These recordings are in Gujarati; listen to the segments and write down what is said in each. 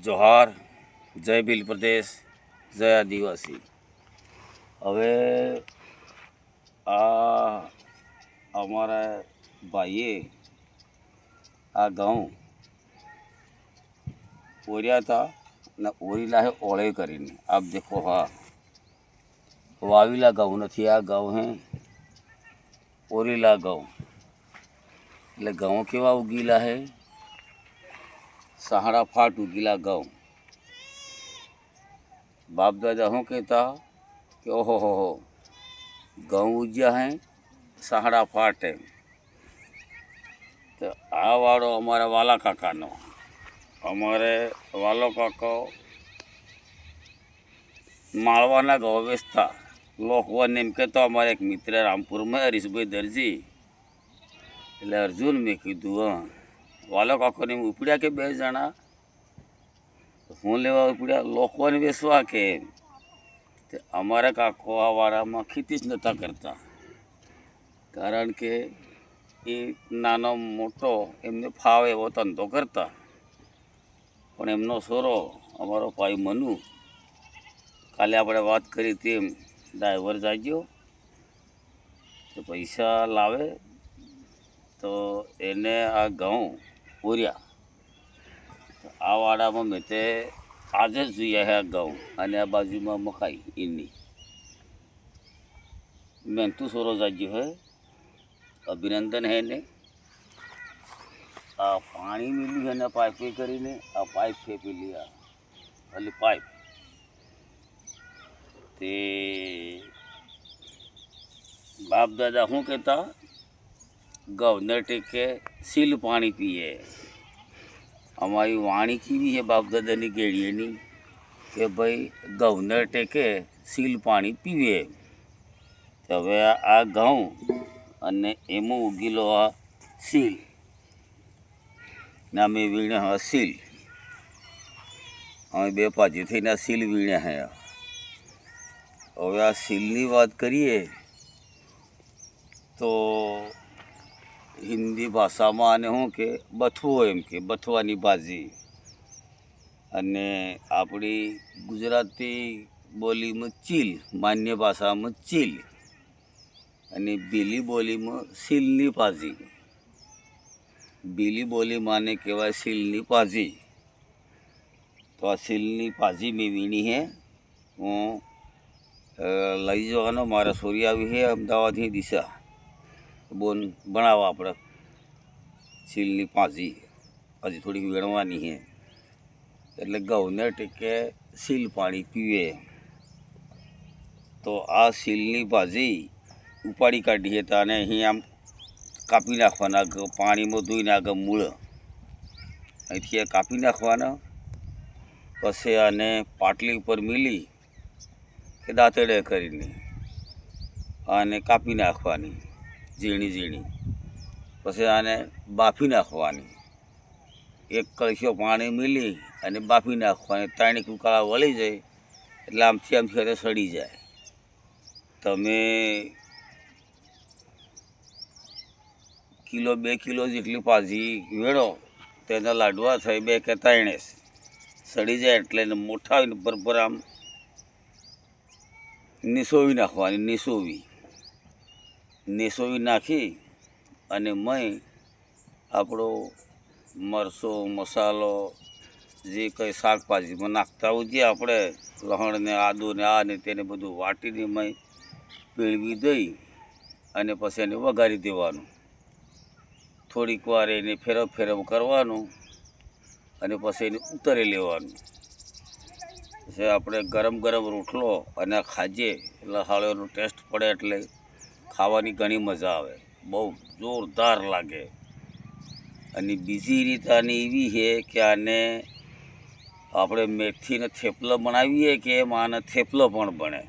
જોહાર, જય ભીલ પ્રદેશ, જય આદિવાસી. હવે આ અમારા ભાઈએ આ ઘઉં ઓર્યા હતા ને ઓરીલા હે ઓળે કરીને. આપ દેખો, હા વાવીલા ઘઉં નથી, આ ઘઉં હે ઓરીલા ઘઉં. એટલે ઘઉં કેવા ઉગીલા હે, સહાડા ફાટ ઉગીલા ઘઉં. બાપ દાદા શું કહેતા કે ઓહો હો ઘઉં ઉગ્યા હે સહાડા ફાટ હે. તો આ વાળો અમારા વાલા કાકાનો, અમારે વાલો કાકો માળવાના ઘઉં વેચતા. લોકવાને એમ કહેતો, અમારે એક મિત્ર રામપુરમાં હરીશભાઈ દરજી, એટલે અર્જુન મેં કીધું હા વાલો કાકોને ઉપડ્યા કે બે જણા હું લેવા ઉપડ્યા લોકોને વેચવા કે. અમારા કાકો આ વાળામાં ખેતી જ નહોતા કરતા, કારણ કે એ નાનો મોટો એમને ફાવે એવો ધંધો કરતા. પણ એમનો છોરો અમારો ભાઈ મનુ, કાલે આપણે વાત કરી તેમ ડ્રાઈવર જાગ્યો તો પૈસા લાવે તો એને આ ઘઉં પૂર્યા. આ વાડામાં મેં તે આજે જ જોયા છે આ ઘઉં, અને આ બાજુમાં મકાઈ એની મહેનતુ સોરો જાગ્યો હે. અભિનંદન હે ને. આ પાણી મિલ્યું છે ને પાઇપે કરીને, આ પાઇપ છે પેલી આ ખાલી પાઇપ તે બાપ દાદા શું કહેતા, ઘઉંને ટેકે સીલ પાણી પીએ. અમારી વાણી કેવી છે બાપ દાદાની ગેડીએની કે ભાઈ ઘઉંને ટેકે સીલ પાણી પીવે. તો હવે આ ઘઉં અને એમાં ઉગેલો આ સીલ ને અમે વીણ્યા હા સીલ. અમે બે પાજી થઈને આ સીલ વીણ્યા હે. હવે આ સીલની વાત કરીએ તો હિન્દી ભાષામાં આને શું કે બથવો, એમ કે બથવાની ભાજી. અને આપણી ગુજરાતી બોલીમાં ચીલ, માન્ય ભાષામાં ચીલ, અને બીલી બોલીમાં સીલની ભાજી. બીલી બોલી માને કહેવાય સીલની ભાજી. તો આ સીલની ભાજી મેં વીણી હે. હું લઈ જવાનો, મારા સોરી આવી છે અમદાવાદની દિશા બોન બનાવવા આપણે સીલની ભાજી. હજી થોડીક વેણવાની છે. એટલે ઘઉંને ટેકે સીલ પાણી પીવે. તો આ સીલની ભાજી ઉપાડી કાઢીએ તો આને અહીં આમ કાપી નાખવાના, પાણીમાં ધોઈને આગળ મૂળ અહીંથી કાપી નાખવાના. પછી આને પાટલી ઉપર મિલી કે દાંતેડે કરીને આને કાપી નાખવાની ઝીણી ઝીણી. પછી આને બાફી નાખવાની, એક કળશો પાણી મિલી અને બાફી નાખવાની. ત્રણ કુકાળા વળી જાય એટલે આમથી આમથી સડી જાય. તમે કિલો 2 કિલો જેટલી ભાજી વેળો તેના લાડવા થાય 2 કે 3 સડી જાય. એટલે એને મોટા આવીને બરાબર આમ નીસોવી નાખવાની. નીસોવી નાખી અને મય આપણો મરચો મસાલો જે કંઈ શાકભાજીમાં નાખતા હોઈએ આપણે, લસણ ને આદું ને આ ને તેને બધું વાટીને મય પીળવી દઈ અને પછી એને વઘારી દેવાનું. થોડીક વાર એને ફેરવ કરવાનું અને પછી એને ઉતારી લેવાનું. પછી આપણે ગરમ ગરમ રોટલો અને ખાજે એટલે હાળોનો ટેસ્ટ પડે, એટલે ખાવાની ઘણી મજા આવે, બહુ જોરદાર લાગે. અને બીજી રીત આની એવી છે કે આને આપણે મેથીને થેપલો બનાવીએ કે એમાં આને થેપલો પણ બને.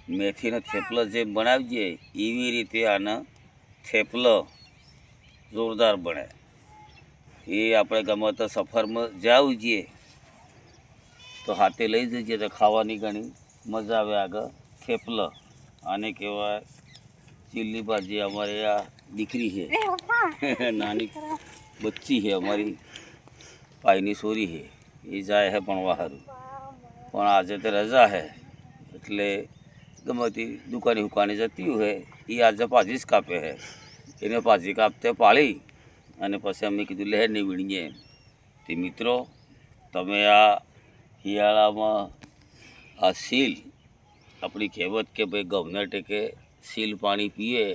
મેથીને થેપલો જે બનાવીએ એવી રીતે આને થેપલો જોરદાર બને. એ આપણે ગમે તો સફરમાં જાવું જઈએ તો હાથે લઈ જઈએ તો ખાવાની ઘણી મજા આવે. આગળ થેપલો આને કહેવાય ચીલની ભાજી. અમારે આ દીકરી છે નાની બચ્ચી છે, અમારી ભાઈની છોરી છે. એ જાય છે ભણવા સારું, પણ આજે તો રજા છે એટલે ગમે તે દુકાને હુકાને જતી હોય એ આજે પાછી જ કાપે છે. એને પાછી કાપતે પાળી અને પછી અમે કીધું લહેર નહીં વીણીએ. તે મિત્રો તમે આ શિયાળામાં આ સીલ, આપણી કહેવત કે ભાઈ ગવને ટેકે સીલ પાણી પીએ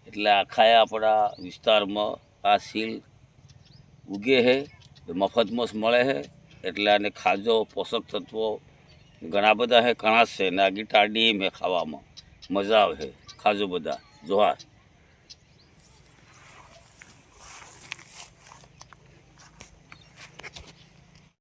એટલે આખા આપણા વિસ્તારમાં આ સીલ ઉગે છે, મફતમાં મળે છે. એટલે આને ખાજો, પોષક તત્વો ઘણા બધા છે, કણાશ છે ને આગી ટાડી મેં ખાવામાં મજા આવે છે. ખાજો બધા. જોહાર.